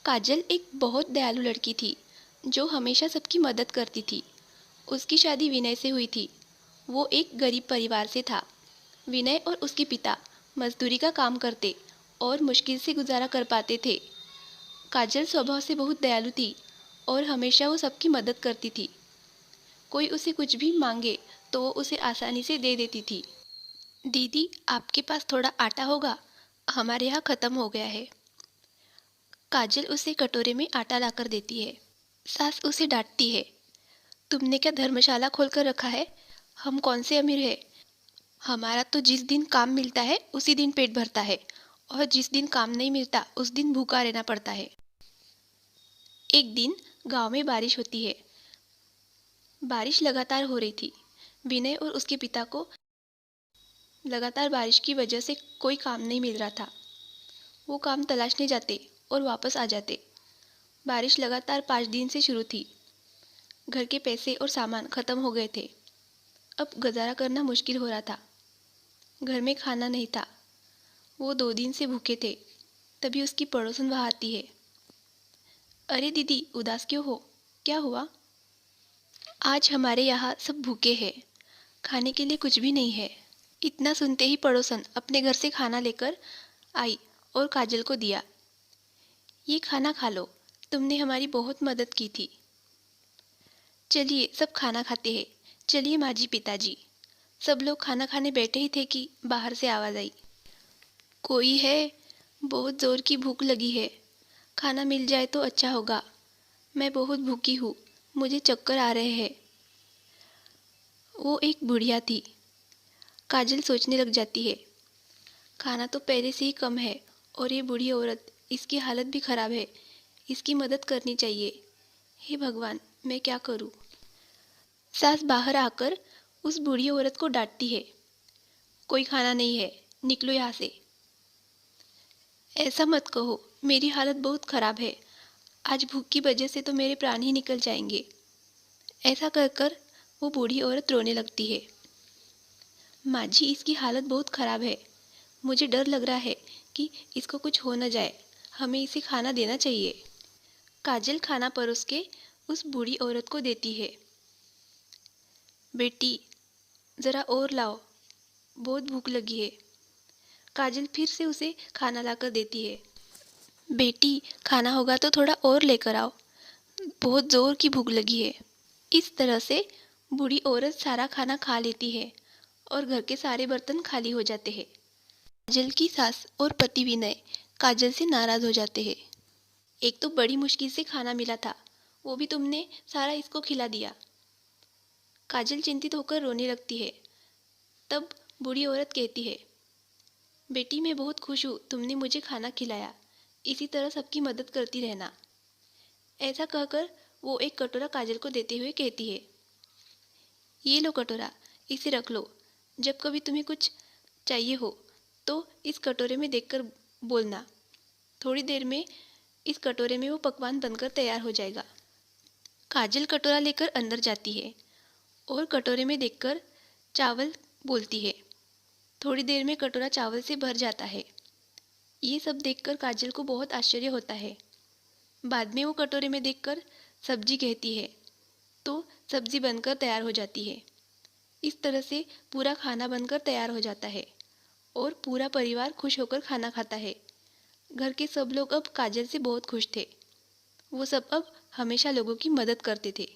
काजल एक बहुत दयालु लड़की थी जो हमेशा सबकी मदद करती थी। उसकी शादी विनय से हुई थी। वो एक गरीब परिवार से था। विनय और उसके पिता मजदूरी का काम करते और मुश्किल से गुजारा कर पाते थे। काजल स्वभाव से बहुत दयालु थी और हमेशा वो सबकी मदद करती थी। कोई उसे कुछ भी मांगे तो वो उसे आसानी से दे देती थी। दीदी, आपके पास थोड़ा आटा होगा? हमारे यहाँ ख़त्म हो गया है। काजल उसे कटोरे में आटा लाकर देती है। सास उसे डांटती है, तुमने क्या धर्मशाला खोलकर रखा है? हम कौन से अमीर है? हमारा तो जिस दिन काम मिलता है उसी दिन पेट भरता है, और जिस दिन काम नहीं मिलता उस दिन भूखा रहना पड़ता है। एक दिन गांव में बारिश होती है। बारिश लगातार हो रही थी। विनय और उसके पिता को लगातार बारिश की वजह से कोई काम नहीं मिल रहा था। वो काम तलाशने जाते और वापस आ जाते। बारिश लगातार 5 दिन से शुरू थी। घर के पैसे और सामान खत्म हो गए थे। अब गुजारा करना मुश्किल हो रहा था। घर में खाना नहीं था। वो 2 दिन से भूखे थे। तभी उसकी पड़ोसन वहाँ आती है। अरे दीदी, उदास क्यों हो? क्या हुआ? आज हमारे यहाँ सब भूखे हैं। खाने के लिए कुछ भी नहीं है। इतना सुनते ही पड़ोसन अपने घर से खाना लेकर आई और काजल को दिया। ये खाना खा लो, तुमने हमारी बहुत मदद की थी। चलिए सब खाना खाते हैं। चलिए माँ जी, पिताजी। सब लोग खाना खाने बैठे ही थे कि बाहर से आवाज़ आई, कोई है? बहुत ज़ोर की भूख लगी है। खाना मिल जाए तो अच्छा होगा। मैं बहुत भूखी हूँ। मुझे चक्कर आ रहे हैं। वो एक बुढ़िया थी। काजल सोचने लग जाती है, खाना तो पहले से ही कम है और ये बूढ़ी औरत, इसकी हालत भी ख़राब है। इसकी मदद करनी चाहिए। हे भगवान, मैं क्या करूँ? सास बाहर आकर उस बूढ़ी औरत को डांटती है, कोई खाना नहीं है, निकलो यहाँ से। ऐसा मत कहो, मेरी हालत बहुत ख़राब है। आज भूख की वजह से तो मेरे प्राण ही निकल जाएंगे। ऐसा कर कर वो बूढ़ी औरत रोने लगती है। माँ जी, इसकी हालत बहुत ख़राब है। मुझे डर लग रहा है कि इसको कुछ हो न जाए। हमें इसे खाना देना चाहिए। काजल खाना परोस के उस बूढ़ी औरत को देती है। बेटी, ज़रा और लाओ, बहुत भूख लगी है। काजल फिर से उसे खाना लाकर देती है। बेटी, खाना होगा तो थोड़ा और लेकर आओ, बहुत ज़ोर की भूख लगी है। इस तरह से बूढ़ी औरत सारा खाना खा लेती है और घर के सारे बर्तन खाली हो जाते हैं। काजल की सास और पति विनय काजल से नाराज़ हो जाते हैं। एक तो बड़ी मुश्किल से खाना मिला था, वो भी तुमने सारा इसको खिला दिया। काजल चिंतित होकर रोने लगती है। तब बूढ़ी औरत कहती है, बेटी, मैं बहुत खुश हूँ तुमने मुझे खाना खिलाया। इसी तरह सबकी मदद करती रहना। ऐसा कहकर वो एक कटोरा काजल को देते हुए कहती है, ये लो कटोरा, इसे रख लो। जब कभी तुम्हें कुछ चाहिए हो तो इस कटोरे में देखकर बोलना। थोड़ी देर में इस कटोरे में वो पकवान बनकर तैयार हो जाएगा। काजल कटोरा लेकर अंदर जाती है और कटोरे में देखकर चावल बोलती है। थोड़ी देर में कटोरा चावल से भर जाता है। ये सब देखकर काजल को बहुत आश्चर्य होता है। बाद में वो कटोरे में देखकर सब्जी कहती है तो सब्जी बनकर तैयार हो जाती है। इस तरह से पूरा खाना बनकर तैयार हो जाता है और पूरा परिवार खुश होकर खाना खाता है। घर के सब लोग अब काजल से बहुत खुश थे। वो सब अब हमेशा लोगों की मदद करते थे।